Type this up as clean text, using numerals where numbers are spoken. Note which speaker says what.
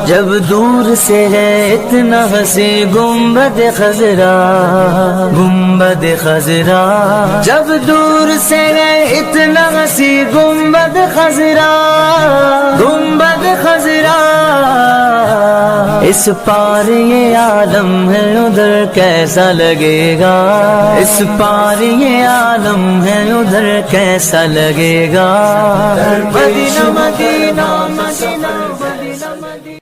Speaker 1: जब दूर से है इतना हंसी गुम्बद खजरा, गुम्बद खजरा। जब दूर से है इतना हंसी गुम्बद खजरा, गुम्बद खजरा। इस पार ये आलम है उधर कैसा लगेगा, इस पार ये आलम है उधर कैसा लगेगा। Medina Medina